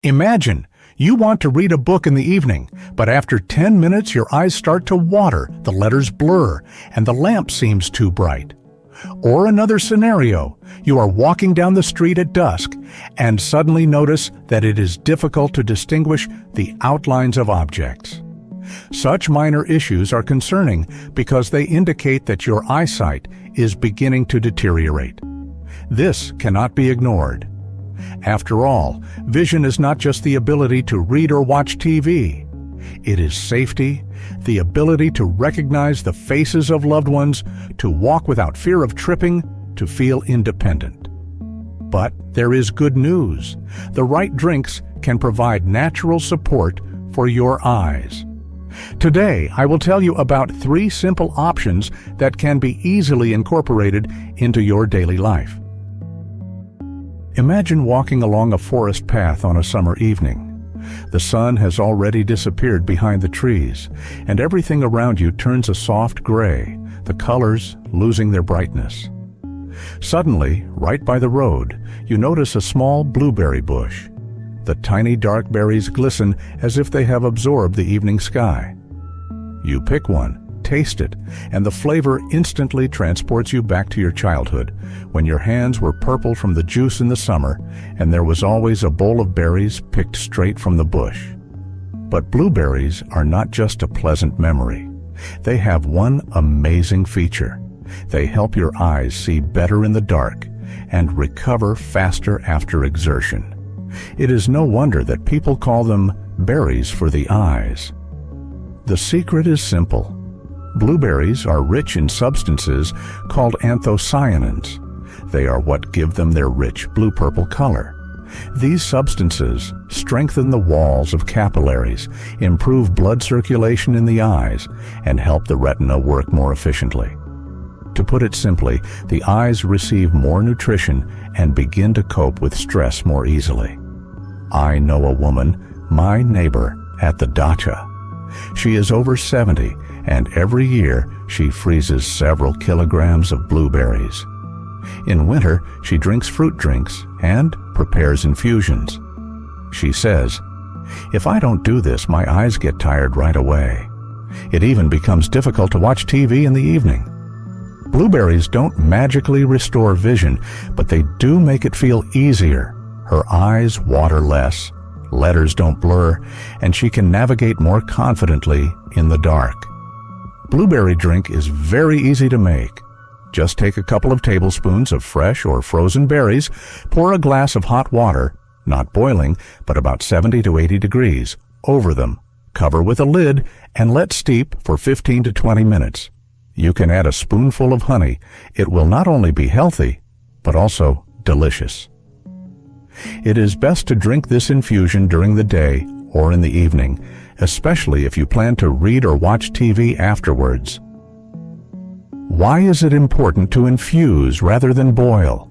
Imagine you want to read a book in the evening, but after 10 minutes your eyes start to water, the letters blur, and the lamp seems too bright. Or another scenario, you are walking down the street at dusk and suddenly notice that it is difficult to distinguish the outlines of objects. Such minor issues are concerning because they indicate that your eyesight is beginning to deteriorate. This cannot be ignored. After all, vision is not just the ability to read or watch TV. It is safety, the ability to recognize the faces of loved ones, to walk without fear of tripping, to feel independent. But there is good news. The right drinks can provide natural support for your eyes. Today, I will tell you about 3 simple options that can be easily incorporated into your daily life. Imagine walking along a forest path on a summer evening. The sun has already disappeared behind the trees, and everything around you turns a soft gray, the colors losing their brightness. Suddenly, right by the road, you notice a small blueberry bush. The tiny dark berries glisten as if they have absorbed the evening sky. You pick one, taste it, and the flavor instantly transports you back to your childhood, when your hands were purple from the juice in the summer, and there was always a bowl of berries picked straight from the bush. But blueberries are not just a pleasant memory. They have one amazing feature. They help your eyes see better in the dark and recover faster after exertion. It is no wonder that people call them berries for the eyes. The secret is simple. Blueberries are rich in substances called anthocyanins. They are what give them their rich blue-purple color. These substances strengthen the walls of capillaries, improve blood circulation in the eyes, and help the retina work more efficiently. To put it simply, the eyes receive more nutrition and begin to cope with stress more easily. I know a woman, my neighbor, at the dacha. She is over 70, and every year she freezes several kilograms of blueberries. In winter, she drinks fruit drinks and prepares infusions. She says, "If I don't do this, my eyes get tired right away. It even becomes difficult to watch TV in the evening." Blueberries don't magically restore vision, but they do make it feel easier. Her eyes water less, letters don't blur, and she can navigate more confidently in the dark. Blueberry drink is very easy to make. Just take a couple of tablespoons of fresh or frozen berries, pour a glass of hot water, not boiling, but about 70 to 80 degrees, over them, cover with a lid, and let steep for 15 to 20 minutes. You can add a spoonful of honey. It will not only be healthy, but also delicious. It is best to drink this infusion during the day or in the evening, especially if you plan to read or watch TV afterwards. Why is it important to infuse rather than boil?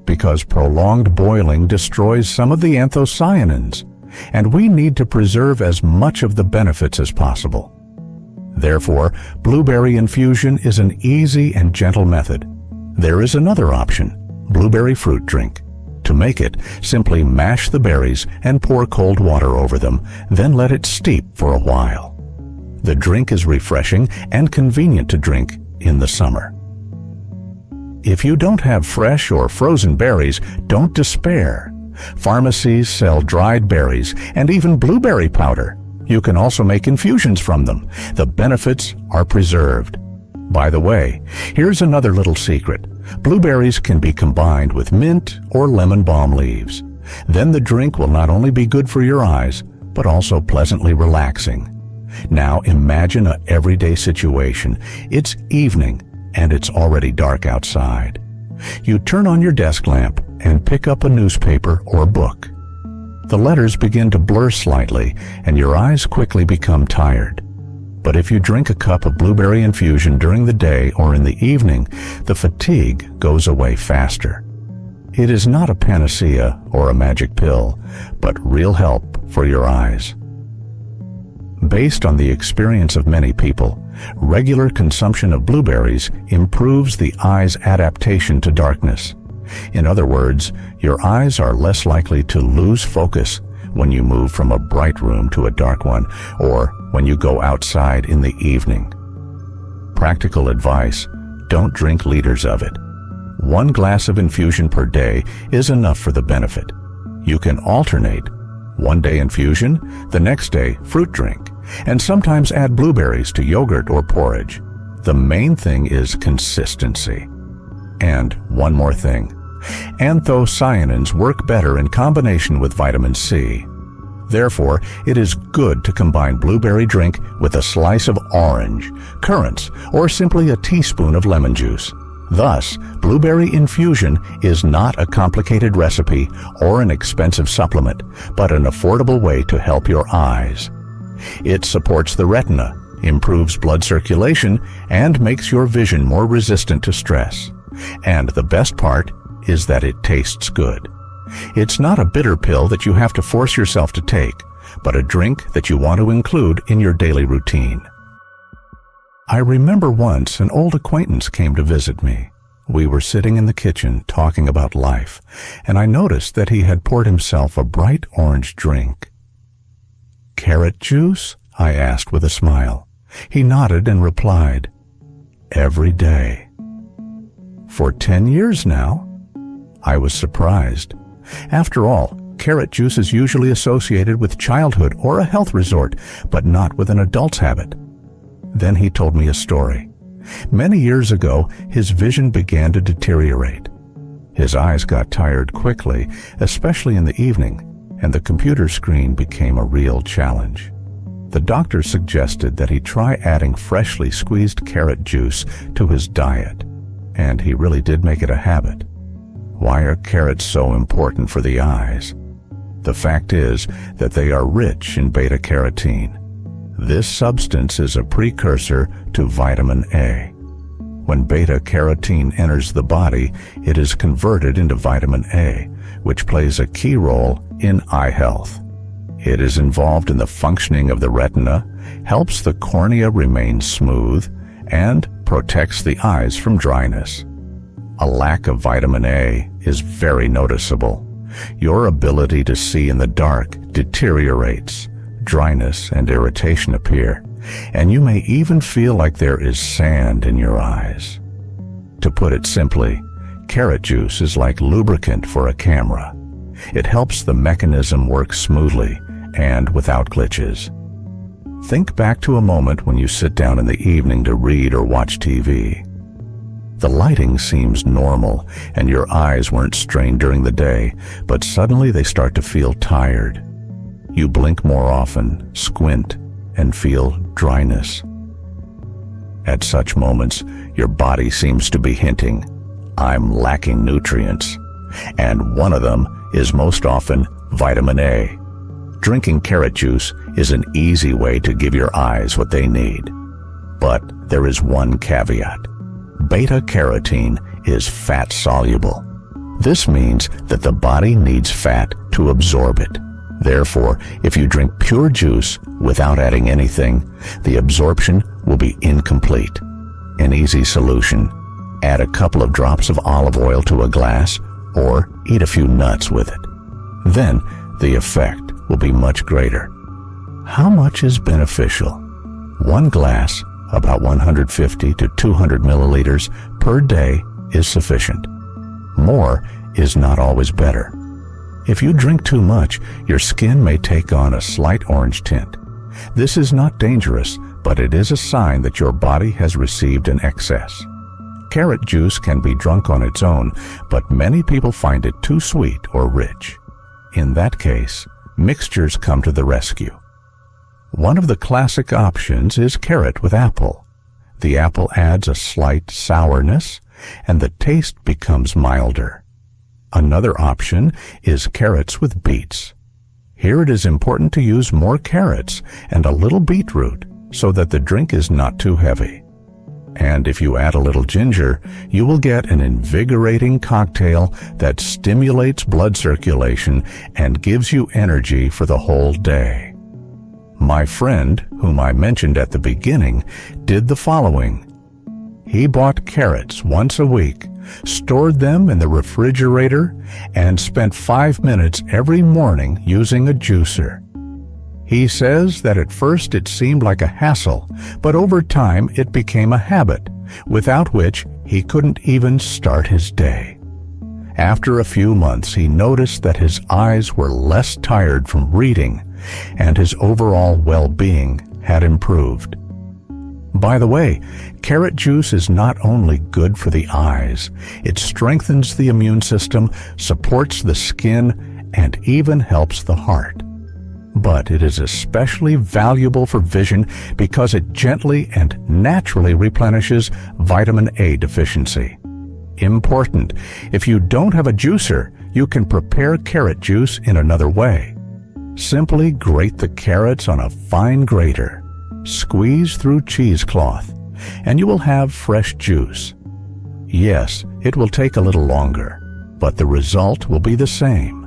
Because prolonged boiling destroys some of the anthocyanins, and we need to preserve as much of the benefits as possible. Therefore, blueberry infusion is an easy and gentle method. There is another option, blueberry fruit drink. To make it, simply mash the berries and pour cold water over them, then let it steep for a while. The drink is refreshing and convenient to drink in the summer. If you don't have fresh or frozen berries, don't despair. Pharmacies sell dried berries and even blueberry powder. You can also make infusions from them. The benefits are preserved. By the way, here's another little secret. Blueberries can be combined with mint or lemon balm leaves. Then the drink will not only be good for your eyes, but also pleasantly relaxing. Now imagine an everyday situation. It's evening and it's already dark outside. You turn on your desk lamp and pick up a newspaper or book. The letters begin to blur slightly and your eyes quickly become tired. But if you drink a cup of blueberry infusion during the day or in the evening, the fatigue goes away faster. It is not a panacea or a magic pill, but real help for your eyes. Based on the experience of many people, regular consumption of blueberries improves the eye's adaptation to darkness. In other words, your eyes are less likely to lose focus, when you move from a bright room to a dark one, or when you go outside in the evening. Practical advice: don't drink liters of it. 1 glass of infusion per day is enough for the benefit. You can alternate. One day infusion, the next day fruit drink, and sometimes add blueberries to yogurt or porridge. The main thing is consistency. And one more thing. Anthocyanins work better in combination with vitamin C. Therefore, it is good to combine blueberry drink with a slice of orange, currants, or simply a teaspoon of lemon juice. Thus, blueberry infusion is not a complicated recipe or an expensive supplement, but an affordable way to help your eyes. It supports the retina, improves blood circulation, and makes your vision more resistant to stress. And the best part is that it tastes good. It's not a bitter pill that you have to force yourself to take, but a drink that you want to include in your daily routine. I remember once an old acquaintance came to visit me. We were sitting in the kitchen talking about life, and I noticed that he had poured himself a bright orange drink. "Carrot juice?" I asked with a smile. He nodded and replied, "Every day." "For 10 years now?" I was surprised. After all, carrot juice is usually associated with childhood or a health resort, but not with an adult's habit. Then he told me a story. Many years ago, his vision began to deteriorate. His eyes got tired quickly, especially in the evening, and the computer screen became a real challenge. The doctor suggested that he try adding freshly squeezed carrot juice to his diet, and he really did make it a habit. Why are carrots so important for the eyes? The fact is that they are rich in beta-carotene. This substance is a precursor to vitamin A. When beta-carotene enters the body, it is converted into vitamin A, which plays a key role in eye health. It is involved in the functioning of the retina, helps the cornea remain smooth, and protects the eyes from dryness. A lack of vitamin A is very noticeable. Your ability to see in the dark deteriorates. Dryness and irritation appear, and you may even feel like there is sand in your eyes. To put it simply, carrot juice is like lubricant for a camera. It helps the mechanism work smoothly and without glitches. Think back to a moment when you sit down in the evening to read or watch TV. The lighting seems normal and your eyes weren't strained during the day, but suddenly they start to feel tired. You blink more often, squint, and feel dryness. At such moments, your body seems to be hinting, "I'm lacking nutrients." And one of them is most often vitamin A. Drinking carrot juice is an easy way to give your eyes what they need. But there is one caveat. Beta-carotene is fat-soluble. This means that the body needs fat to absorb it. Therefore, if you drink pure juice without adding anything, the absorption will be incomplete. An easy solution: add a couple of drops of olive oil to a glass or eat a few nuts with it. Then the effect will be much greater. How much is beneficial? 1 glass, about 150 to 200 milliliters per day, is sufficient. More is not always better. If you drink too much, your skin may take on a slight orange tint. This is not dangerous, but it is a sign that your body has received an excess. Carrot juice can be drunk on its own, but many people find it too sweet or rich. In that case, mixtures come to the rescue. One of the classic options is carrot with apple. The apple adds a slight sourness, and the taste becomes milder. Another option is carrots with beets. Here it is important to use more carrots and a little beetroot so that the drink is not too heavy. And if you add a little ginger, you will get an invigorating cocktail that stimulates blood circulation and gives you energy for the whole day. My friend, whom I mentioned at the beginning, did the following. He bought carrots once a week, stored them in the refrigerator, and spent 5 minutes every morning using a juicer. He says that at first it seemed like a hassle, but over time it became a habit, without which he couldn't even start his day. After a few months, he noticed that his eyes were less tired from reading, and his overall well-being had improved. By the way, carrot juice is not only good for the eyes, it strengthens the immune system, supports the skin, and even helps the heart. But it is especially valuable for vision because it gently and naturally replenishes vitamin A deficiency. Important: if you don't have a juicer, you can prepare carrot juice in another way. Simply grate the carrots on a fine grater. Squeeze through cheesecloth, and you will have fresh juice. Yes, it will take a little longer, but the result will be the same.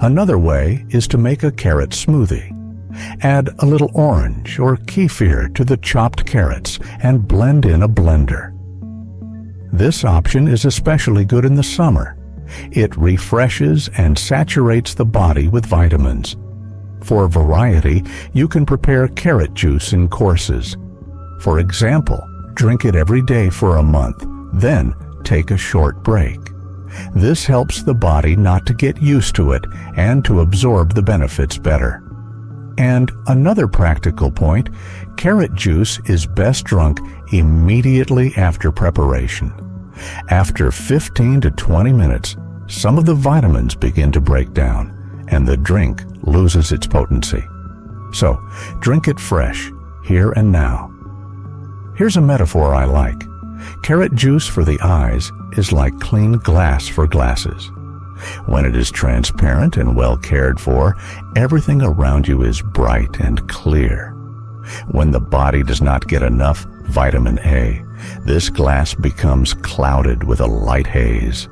Another way is to make a carrot smoothie. Add a little orange or kefir to the chopped carrots and blend in a blender. This option is especially good in the summer. It refreshes and saturates the body with vitamins. For variety, you can prepare carrot juice in courses. For example, drink it every day for a month, then take a short break. This helps the body not to get used to it and to absorb the benefits better. And another practical point, carrot juice is best drunk immediately after preparation. After 15 to 20 minutes, some of the vitamins begin to break down, and the drink loses its potency. So, drink it fresh, here and now. Here's a metaphor I like. Carrot juice for the eyes is like clean glass for glasses. When it is transparent and well cared for, everything around you is bright and clear. When the body does not get enough vitamin A, this glass becomes clouded with a light haze.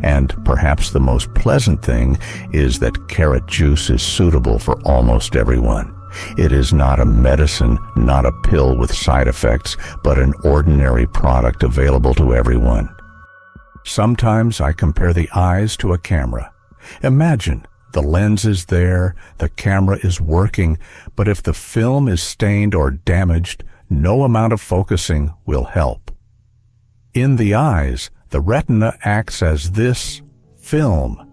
And perhaps the most pleasant thing is that carrot juice is suitable for almost everyone. It is not a medicine, not a pill with side effects, but an ordinary product available to everyone. Sometimes I compare the eyes to a camera. Imagine, the lens is there, the camera is working, but if the film is stained or damaged, no amount of focusing will help. In the eyes, the retina acts as this film.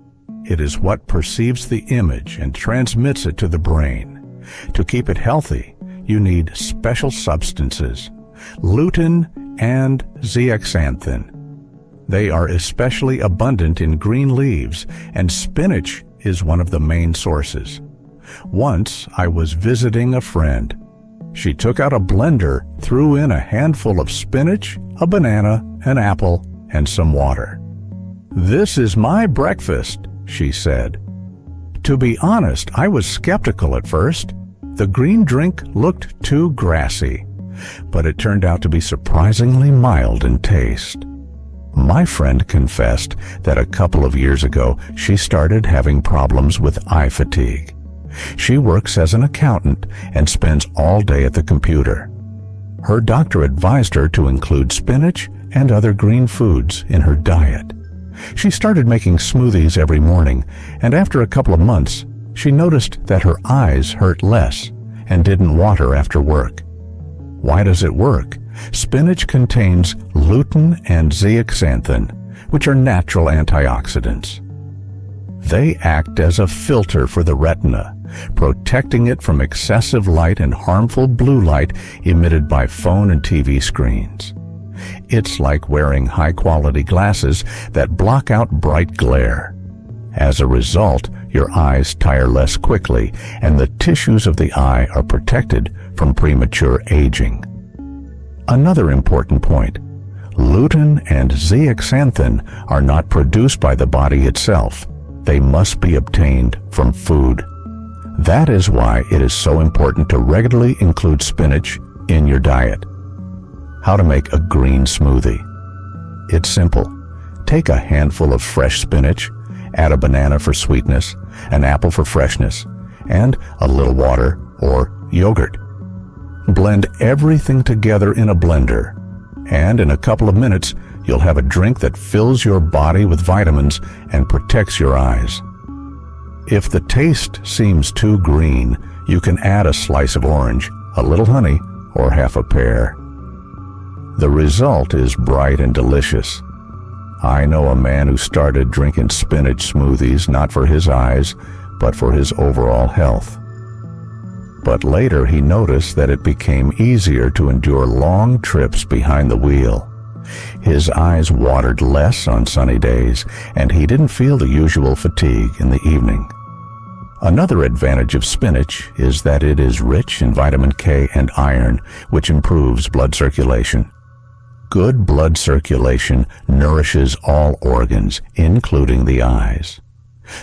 It is what perceives the image and transmits it to the brain. To keep it healthy, you need special substances, lutein and zeaxanthin. They are especially abundant in green leaves, and spinach is one of the main sources. Once I was visiting a friend. She took out a blender, threw in a handful of spinach, a banana, an apple, and some water. "This is my breakfast," she said. To be honest, I was skeptical at first. The green drink looked too grassy, but it turned out to be surprisingly mild in taste. My friend confessed that a couple of years ago she started having problems with eye fatigue. She works as an accountant and spends all day at the computer. Her doctor advised her to include spinach and other green foods in her diet. She started making smoothies every morning, and after a couple of months, she noticed that her eyes hurt less and didn't water after work. Why does it work? Spinach contains lutein and zeaxanthin, which are natural antioxidants. They act as a filter for the retina, protecting it from excessive light and harmful blue light emitted by phone and TV screens. It's like wearing high-quality glasses that block out bright glare. As a result, your eyes tire less quickly, and the tissues of the eye are protected from premature aging. Another important point, lutein and zeaxanthin are not produced by the body itself. They must be obtained from food. That is why it is so important to regularly include spinach in your diet. How to make a green smoothie. It's simple. Take a handful of fresh spinach, add a banana for sweetness, an apple for freshness, and a little water or yogurt. Blend everything together in a blender, and in a couple of minutes, you'll have a drink that fills your body with vitamins and protects your eyes. If the taste seems too green, you can add a slice of orange, a little honey, or half a pear. The result is bright and delicious. I know a man who started drinking spinach smoothies not for his eyes, but for his overall health. But later he noticed that it became easier to endure long trips behind the wheel. His eyes watered less on sunny days, and he didn't feel the usual fatigue in the evening. Another advantage of spinach is that it is rich in vitamin K and iron, which improves blood circulation. Good blood circulation nourishes all organs, including the eyes.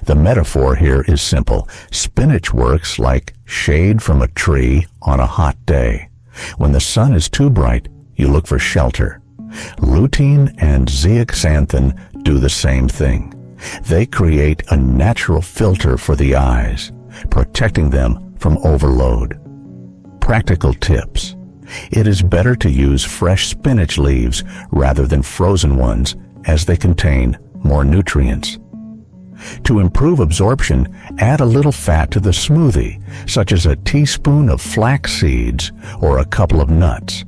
The metaphor here is simple. Spinach works like shade from a tree on a hot day. When the sun is too bright, you look for shelter. Lutein and zeaxanthin do the same thing. They create a natural filter for the eyes, protecting them from overload. Practical tips. It is better to use fresh spinach leaves rather than frozen ones, as they contain more nutrients. To improve absorption, add a little fat to the smoothie, such as a teaspoon of flax seeds or a couple of nuts.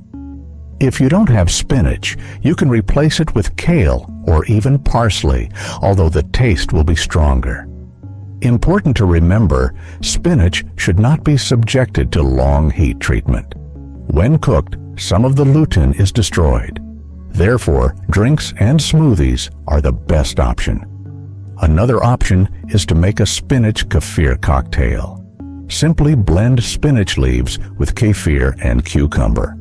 If you don't have spinach, you can replace it with kale or even parsley, although the taste will be stronger. Important to remember, spinach should not be subjected to long heat treatment. When cooked, some of the lutein is destroyed. Therefore, drinks and smoothies are the best option. Another option is to make a spinach kefir cocktail. Simply blend spinach leaves with kefir and cucumber.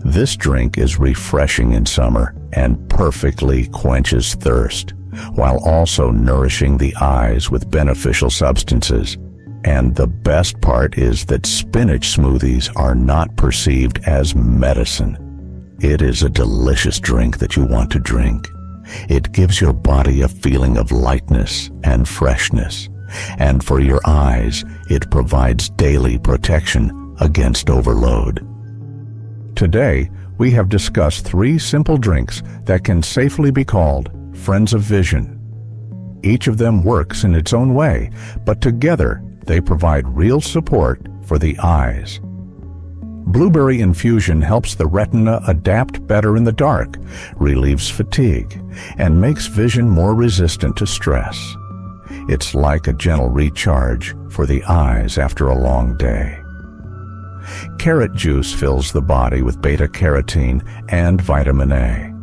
This drink is refreshing in summer and perfectly quenches thirst, while also nourishing the eyes with beneficial substances. And the best part is that spinach smoothies are not perceived as medicine. It is a delicious drink that you want to drink. It gives your body a feeling of lightness and freshness. And for your eyes, it provides daily protection against overload. Today, we have discussed 3 simple drinks that can safely be called friends of vision. Each of them works in its own way, but together they provide real support for the eyes. Blueberry infusion helps the retina adapt better in the dark, relieves fatigue, and makes vision more resistant to stress. It's like a gentle recharge for the eyes after a long day. Carrot juice fills the body with beta-carotene and vitamin A,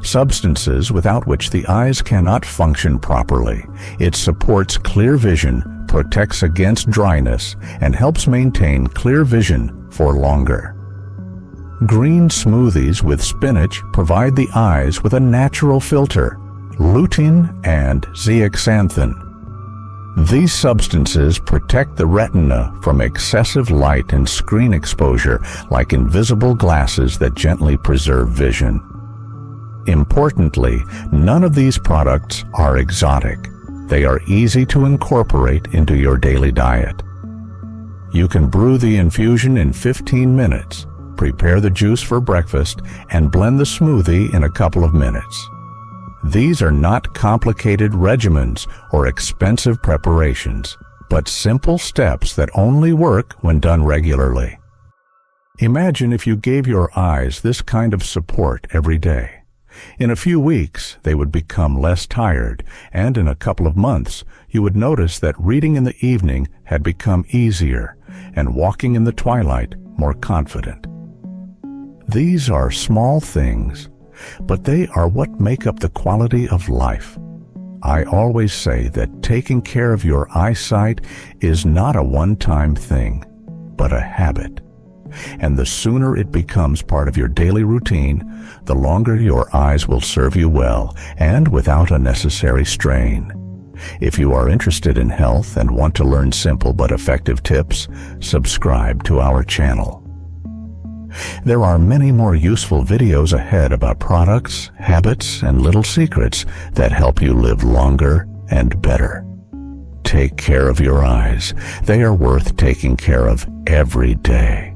substances without which the eyes cannot function properly. It supports clear vision, protects against dryness, and helps maintain clear vision for longer. Green smoothies with spinach provide the eyes with a natural filter, lutein and zeaxanthin. These substances protect the retina from excessive light and screen exposure, like invisible glasses that gently preserve vision. Importantly, none of these products are exotic. They are easy to incorporate into your daily diet. You can brew the infusion in 15 minutes, prepare the juice for breakfast, and blend the smoothie in a couple of minutes. These are not complicated regimens or expensive preparations, but simple steps that only work when done regularly. Imagine if you gave your eyes this kind of support every day. In a few weeks, they would become less tired, and in a couple of months, you would notice that reading in the evening had become easier, and walking in the twilight more confident. These are small things, but they are what make up the quality of life. I always say that taking care of your eyesight is not a one-time thing, but a habit. And the sooner it becomes part of your daily routine, the longer your eyes will serve you well and without unnecessary strain. If you are interested in health and want to learn simple but effective tips, subscribe to our channel. There are many more useful videos ahead about products, habits, and little secrets that help you live longer and better. Take care of your eyes. They are worth taking care of every day.